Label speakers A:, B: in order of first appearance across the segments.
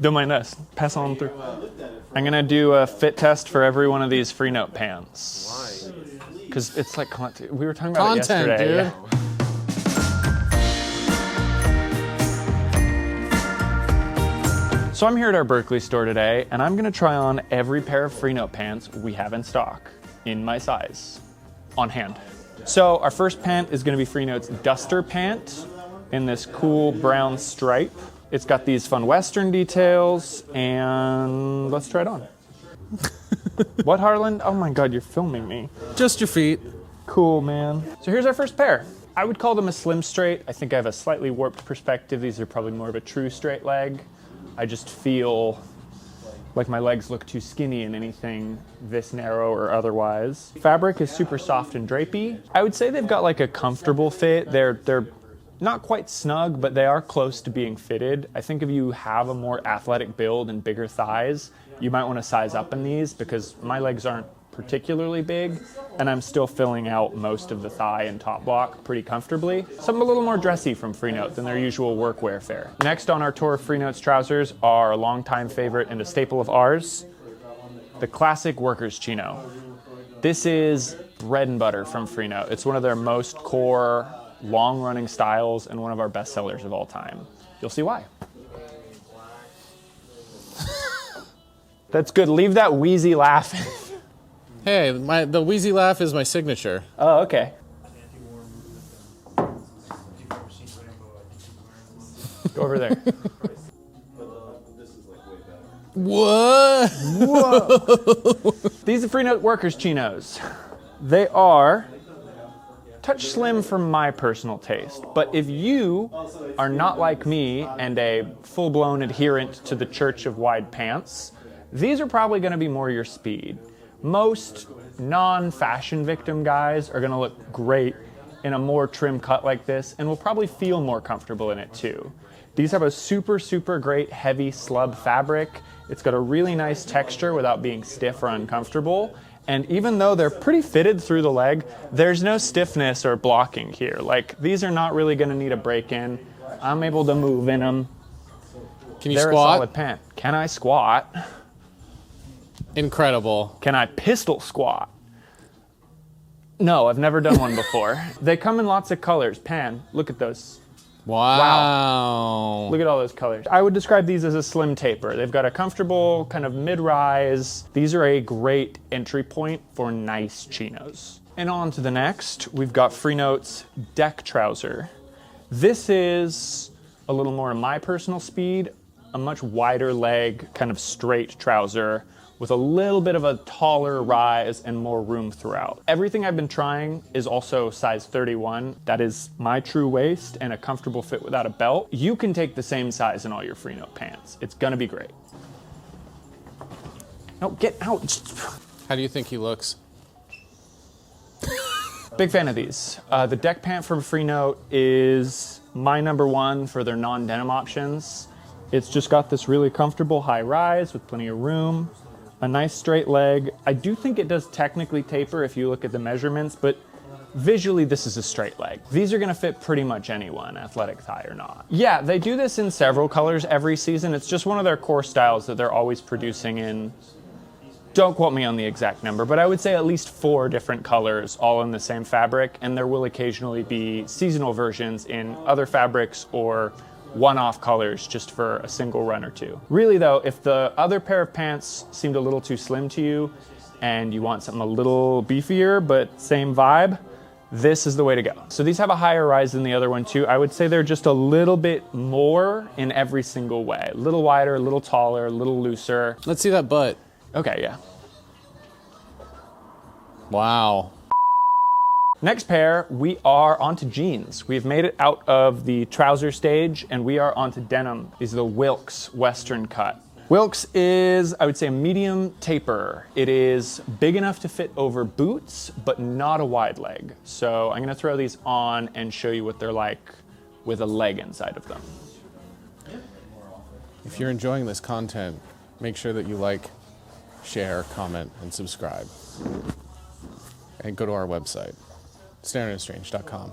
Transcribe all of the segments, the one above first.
A: Don't mind us. Pass on through. I'm gonna do a fit test for every one of these Freenote pants.
B: Why?
A: Because it's like we were talking about it
B: Content,
A: yesterday.
B: dude.
A: Yeah. So I'm here at our Berkeley store today, and I'm gonna try on every pair of Freenote pants we have in stock, in my size, on hand. So our first pant is gonna be Freenote's Duster pant in this cool brown stripe. It's got these fun Western details, and let's try it on. What, Harlan? Oh my God, you're filming me.
B: Just your feet.
A: Cool, man. So here's our first pair. I would call them a slim straight. I think I have a slightly warped perspective. These are probably more of a true straight leg. I just feel like my legs look too skinny in anything this narrow or otherwise. Fabric is super soft and drapey. I would say they've got like a comfortable fit. They're not quite snug, but they are close to being fitted. I think if you have a more athletic build and bigger thighs, you might want to size up in these because my legs aren't particularly big, and I'm still filling out most of the thigh and top block pretty comfortably. Something a little more dressy from Freenote than their usual workwear fare. Next on our tour of Freenote's trousers are a longtime favorite and a staple of ours, the classic workers chino. This is bread and butter from Freenote. It's one of their most core, long-running styles and one of our best sellers of all time. You'll see why. That's good. Leave that wheezy laugh.
B: Hey, the wheezy laugh is my signature.
A: Oh, okay. Go over there.
B: What?
A: Whoa. These are Freenote workers chinos. They are touch slim for my personal taste, but if you are not like me and a full-blown adherent to the Church of Wide Pants, these are probably going to be more your speed. Most non-fashion victim guys are gonna look great in a more trim cut like this and will probably feel more comfortable in it too. These have a super, super great heavy slub fabric. It's got a really nice texture without being stiff or uncomfortable. And even though they're pretty fitted through the leg, there's no stiffness or blocking here. Like, these are not really gonna need a break-in. I'm able to move in them.
B: Can you
A: They're
B: squat?
A: a solid pant. Can I squat?
B: Incredible.
A: Can I pistol squat? No, I've never done one before. They come in lots of colors. Pan, look at those.
B: Wow.
A: Look at all those colors. I would describe these as a slim taper. They've got a comfortable kind of mid-rise. These are a great entry point for nice chinos. And on to the next, we've got Freenote's deck trouser. This is a little more of my personal speed, a much wider leg, kind of straight trouser with a little bit of a taller rise and more room throughout. Everything I've been trying is also size 31. That is my true waist and a comfortable fit without a belt. You can take the same size in all your Freenote pants. It's gonna be great. No, get out.
B: How do you think he looks?
A: Big fan of these. The deck pant from Freenote is my number one for their non-denim options. It's just got this really comfortable high rise with plenty of room. A nice straight leg. I do think it does technically taper if you look at the measurements, but visually this is a straight leg. These are gonna fit pretty much anyone, athletic thigh or not. Yeah, they do this in several colors every season. It's just one of their core styles that they're always producing in, don't quote me on the exact number, but I would say at least 4 different colors, all in the same fabric, and there will occasionally be seasonal versions in other fabrics or one-off colors just for a single run or two. Really though, if the other pair of pants seemed a little too slim to you and you want something a little beefier but same vibe, this is the way to go. So these have a higher rise than the other one too. I would say they're just a little bit more in every single way. A little wider, a little taller, a little looser.
B: Let's see that butt.
A: Okay, yeah.
B: Wow.
A: Next pair, we are onto jeans. We've made it out of the trouser stage and we are onto denim. These are the Wilkes Western cut. Wilkes is, I would say, a medium taper. It is big enough to fit over boots, but not a wide leg. So I'm gonna throw these on and show you what they're like with a leg inside of them.
B: If you're enjoying this content, make sure that you like, share, comment, and subscribe. And go to our website, staringandstrange.com.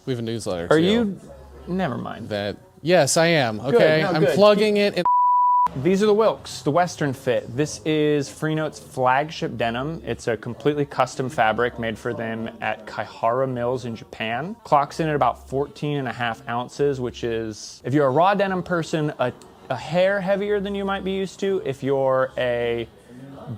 B: We have a newsletter
A: Are
B: too.
A: you? Never mind.
B: That, yes, I am, okay?
A: Good, no,
B: I'm
A: good.
B: plugging it in.
A: These are the Wilks, the Western fit. This is Freenote's flagship denim. It's a completely custom fabric made for them at Kaihara Mills in Japan. Clocks in at about 14.5 ounces, which is, if you're a raw denim person, a hair heavier than you might be used to. If you're a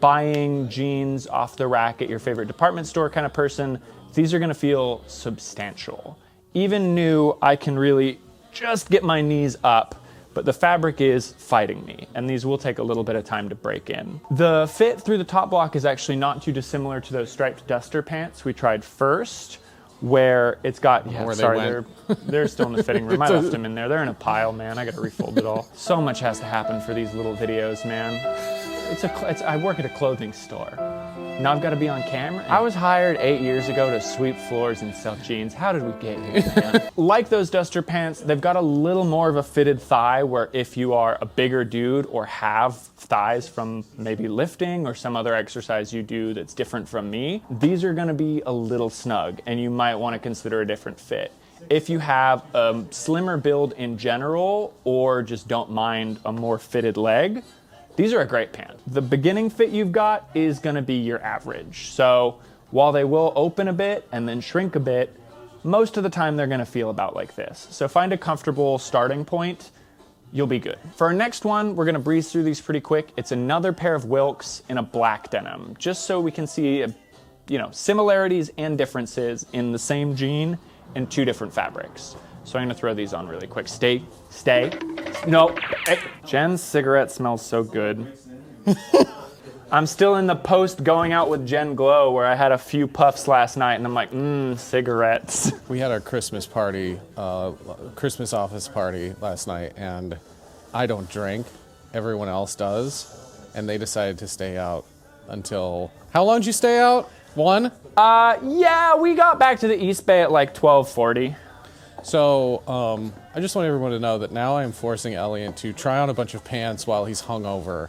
A: buying jeans off the rack at your favorite department store kind of person, these are gonna feel substantial. Even new, I can really just get my knees up, but the fabric is fighting me, and these will take a little bit of time to break in. The fit through the top block is actually not too dissimilar to those striped duster pants we tried first, where it's got, they're still in the fitting room. I left them in there. They're in a pile, man. I gotta refold it all. So much has to happen for these little videos, man. I work at a clothing store. Now I've got to be on camera. I was hired 8 years ago to sweep floors and sell jeans. How did we get here, man? Like those duster pants, they've got a little more of a fitted thigh, where if you are a bigger dude or have thighs from maybe lifting or some other exercise you do that's different from me, these are gonna be a little snug, and you might want to consider a different fit. If you have a slimmer build in general, or just don't mind a more fitted leg, these are a great pant. The beginning fit you've got is gonna be your average. So while they will open a bit and then shrink a bit, most of the time they're gonna feel about like this. So find a comfortable starting point, you'll be good. For our next one, we're gonna breeze through these pretty quick. It's another pair of Wilks in a black denim, just so we can see similarities and differences in the same jean in two different fabrics. So I'm gonna throw these on really quick. Stay. No. Hey. Jen's cigarette smells so good. I'm still in the post going out with Jen glow, where I had a few puffs last night and I'm like, cigarettes.
B: We had our Christmas party, Christmas office party last night, and I don't drink. Everyone else does. And they decided to stay out until, how long did you stay out? 1?
A: Yeah, we got back to the East Bay at like 12:40.
B: So, I just want everyone to know that now I am forcing Elliot to try on a bunch of pants while he's hungover.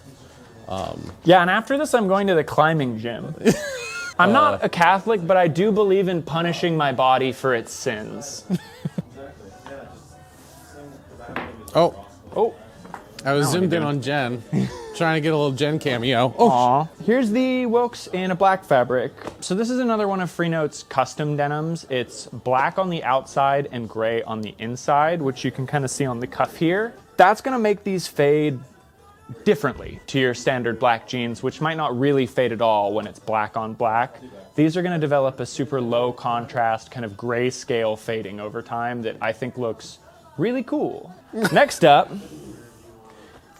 A: Yeah, and after this, I'm going to the climbing gym. I'm not a Catholic, but I do believe in punishing my body for its sins.
B: Oh.
A: Oh.
B: I was zoomed in on Jen, trying to get a little Jen cameo. Oh.
A: Aw. Here's the Wilks in a black fabric. So this is another one of Freenote's custom denims. It's black on the outside and gray on the inside, which you can kind of see on the cuff here. That's gonna make these fade differently to your standard black jeans, which might not really fade at all when it's black on black. These are gonna develop a super low contrast, kind of grayscale fading over time that I think looks really cool. Next up,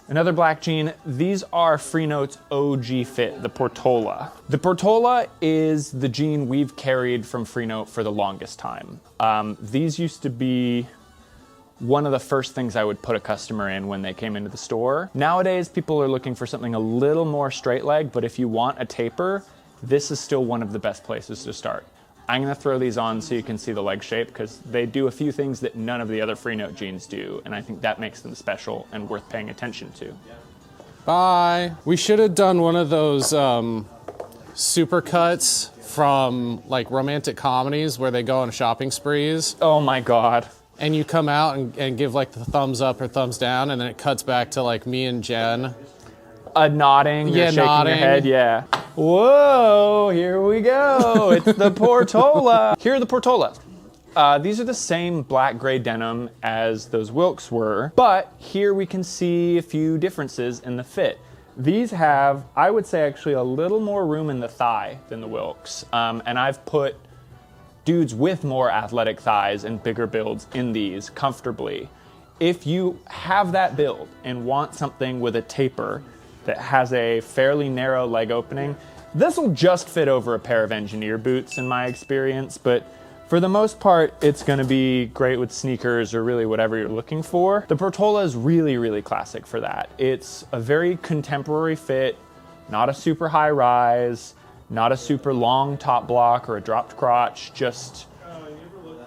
A: another black jean. These are Freenote's OG fit, the Portola. The Portola is the jean we've carried from Freenote for the longest time. These used to be one of the first things I would put a customer in when they came into the store. Nowadays, people are looking for something a little more straight leg, but if you want a taper, this is still one of the best places to start. I'm gonna throw these on so you can see the leg shape, because they do a few things that none of the other Freenote jeans do, and I think that makes them special and worth paying attention to.
B: Bye. We should have done one of those super cuts from like romantic comedies where they go on shopping sprees.
A: Oh my God.
B: And you come out and give like the thumbs up or thumbs down, and then it cuts back to like me and Jen.
A: Nodding, you're shaking
B: nodding.
A: your head, yeah. Whoa, here we go. It's the Portola. Here are the Portolas. These are the same black-gray denim as those Wilks were, but here we can see a few differences in the fit. These have, I would say, actually a little more room in the thigh than the Wilks, and I've put dudes with more athletic thighs and bigger builds in these comfortably. If you have that build and want something with a taper that has a fairly narrow leg opening, this will just fit over a pair of engineer boots in my experience, but for the most part, it's gonna be great with sneakers or really whatever you're looking for. The Portola is really, really classic for that. It's a very contemporary fit, not a super high rise, not a super long top block or a dropped crotch, just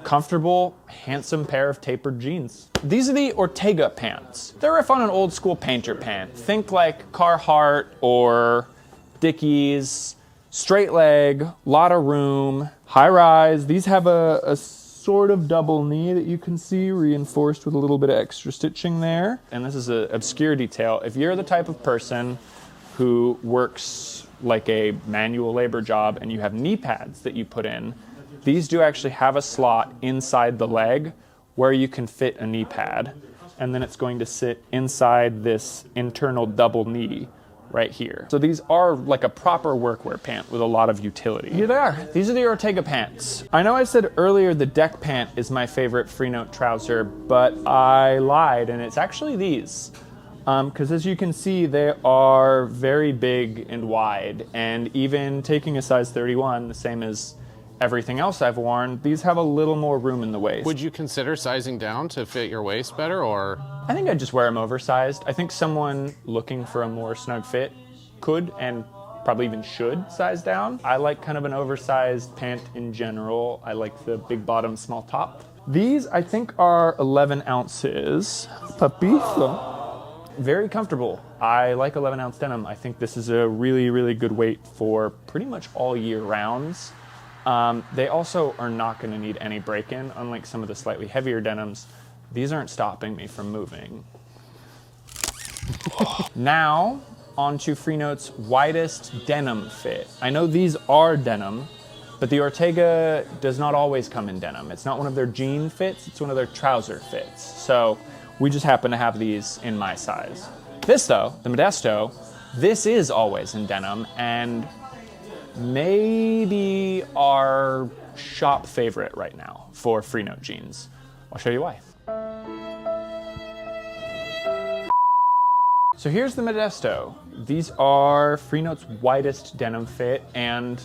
A: comfortable, handsome pair of tapered jeans. These are the Ortega pants. They're riff on an old school painter pant. Think like Carhartt or Dickies, straight leg, lot of room, high rise. These have a sort of double knee that you can see reinforced with a little bit of extra stitching there. And this is an obscure detail. If you're the type of person who works like a manual labor job and you have knee pads that you put in, these do actually have a slot inside the leg where you can fit a knee pad. And then it's going to sit inside this internal double knee right here. So these are like a proper workwear pant with a lot of utility. Here they are. These are the Ortega pants. I know I said earlier the deck pant is my favorite Freenote trouser, but I lied, and it's actually these. Because as you can see, they are very big and wide, and even taking a size 31, the same as everything else I've worn, these have a little more room in the waist.
B: Would you consider sizing down to fit your waist better, or?
A: I think I'd just wear them oversized. I think someone looking for a more snug fit could and probably even should size down. I like kind of an oversized pant in general. I like the big bottom, small top. These I think are 11 ounces. Papito. Very comfortable. I like 11-ounce denim. I think this is a really, really good weight for pretty much all year rounds. They also are not going to need any break-in, unlike some of the slightly heavier denims. These aren't stopping me from moving. Now, on to Freenote's widest denim fit. I know these are denim, but the Ortega does not always come in denim. It's not one of their jean fits, it's one of their trouser fits. So we just happen to have these in my size. This though, the Modesto, this is always in denim, and maybe our shop favorite right now for Freenote jeans. I'll show you why. So here's the Modesto. These are Freenote's widest denim fit, and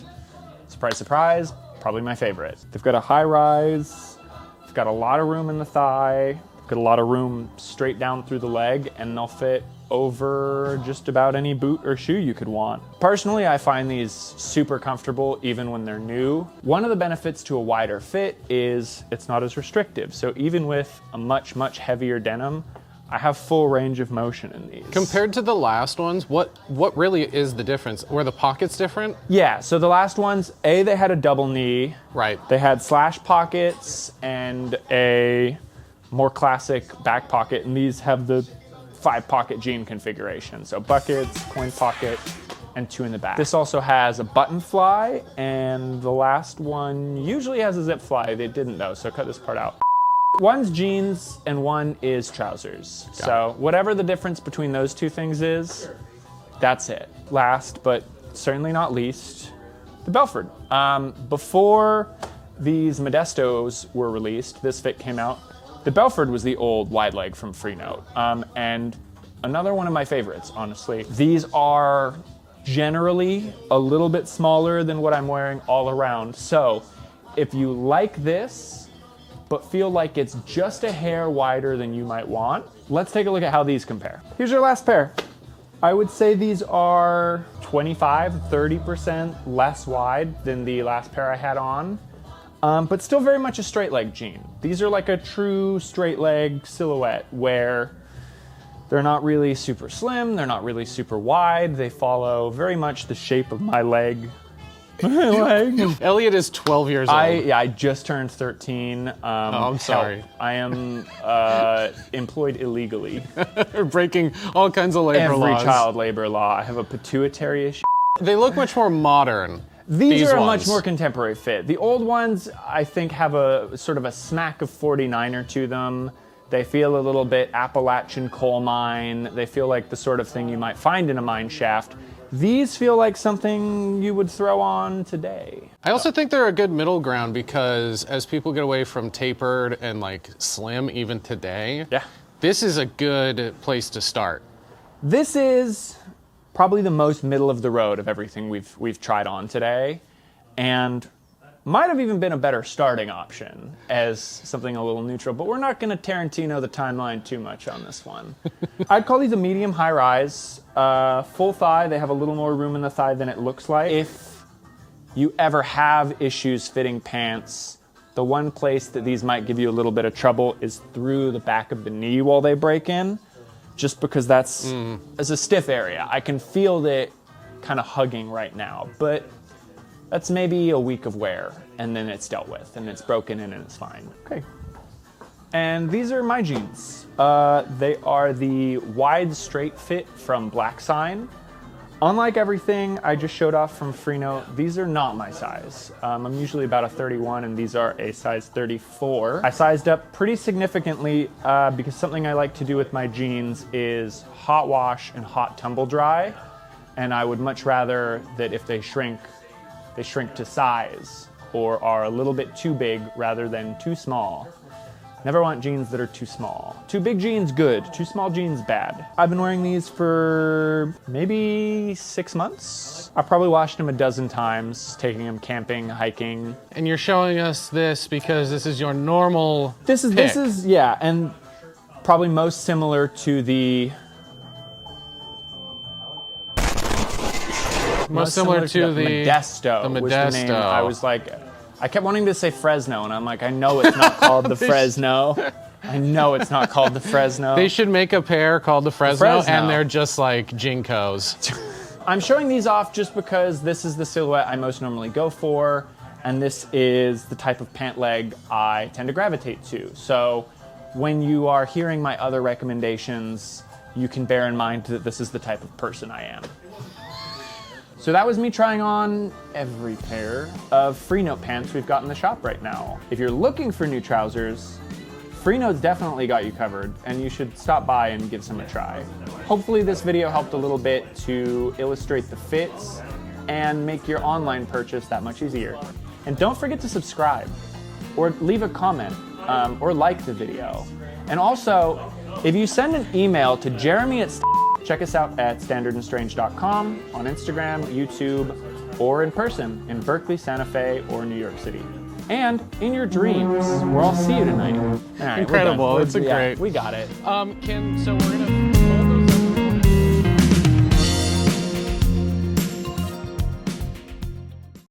A: surprise, surprise, probably my favorite. They've got a high rise, they've got a lot of room in the thigh, they've got a lot of room straight down through the leg, and they'll fit over just about any boot or shoe you could want. Personally, I find these super comfortable even when they're new. One of the benefits to a wider fit is it's not as restrictive. So even with a much, much heavier denim, I have full range of motion in these.
B: Compared to the last ones, what really is the difference? Were the pockets different?
A: Yeah, so the last ones, they had a double knee.
B: Right.
A: They had slash pockets and a more classic back pocket, and these have the 5-pocket jean configuration. So buckets, coin pocket, and 2 in the back. This also has a button fly, and the last one usually has a zip fly. They didn't though, so cut this part out. One's jeans and one is trousers. So whatever the difference between those two things is, that's it. Last, but certainly not least, the Belford. Before these Modestos were released, this fit came out, the Belford was the old wide leg from Freenote. And another one of my favorites, honestly. These are generally a little bit smaller than what I'm wearing all around. So if you like this, but feel like it's just a hair wider than you might want, let's take a look at how these compare. Here's your last pair. I would say these are 25, 30% less wide than the last pair I had on, but still very much a straight leg jean. These are like a true straight leg silhouette where they're not really super slim, they're not really super wide, they follow very much the shape of my leg.
B: Elliot is 12 years old.
A: I just turned 13.
B: I'm sorry.
A: I am employed illegally.
B: Breaking all kinds of labor laws.
A: Every child labor law. I have a pituitary issue.
B: They look much more modern.
A: These are
B: ones.
A: a much more contemporary fit. The old ones, I think, have a sort of a smack of 49er to them. They feel a little bit Appalachian coal mine. They feel like the sort of thing you might find in a mine shaft. These feel like something you would throw on today.
B: I also think they're a good middle ground because as people get away from tapered and like slim even today, this is a good place to start.
A: This is probably the most middle of the road of everything we've tried on today, and might have even been a better starting option as something a little neutral, but we're not going to Tarantino the timeline too much on this one. I'd call these a medium high rise. Full thigh, they have a little more room in the thigh than it looks like. If you ever have issues fitting pants, the one place that these might give you a little bit of trouble is through the back of the knee while they break in, just because that's a stiff area. I can feel it kind of hugging right now, but that's maybe a week of wear, and then it's dealt with, and it's broken and it's fine. Okay. And these are my jeans. They are the wide straight fit from Black Sign. Unlike everything I just showed off from Freenote, these are not my size. I'm usually about a 31 and these are a size 34. I sized up pretty significantly because something I like to do with my jeans is hot wash and hot tumble dry. And I would much rather that if they shrink to size or are a little bit too big rather than too small. Never want jeans that are too small. Too big jeans, good. Too small jeans, bad. I've been wearing these for maybe 6 months. I probably washed them a dozen times, taking them camping, hiking.
B: And you're showing us this because this is your normal
A: This is, yeah, and probably most similar to the...
B: Most similar to the
A: Modesto.
B: The
A: Was the name.
B: Modesto.
A: I was like, I kept wanting to say Fresno, and I'm like, I know it's not called the Fresno. I know it's not called the Fresno.
B: They should make a pair called the Fresno,
A: Fresno.
B: and they're just like Jinkos.
A: I'm showing these off just because this is the silhouette I most normally go for, and this is the type of pant leg I tend to gravitate to. So when you are hearing my other recommendations, you can bear in mind that this is the type of person I am. So that was me trying on every pair of Freenote pants we've got in the shop right now. If you're looking for new trousers, Freenote's definitely got you covered, and you should stop by and give some a try. Hopefully this video helped a little bit to illustrate the fits and make your online purchase that much easier. And don't forget to subscribe, or leave a comment, or like the video. And also, if you send an email to Jeremy at check us out at standardandstrange.com, on Instagram, YouTube, or in person in Berkeley, Santa Fe, or New York City. And in your dreams, where I'll see you tonight. All right,
B: Incredible.
A: we're done.
B: It's a great.
A: We got it.
B: So we're gonna.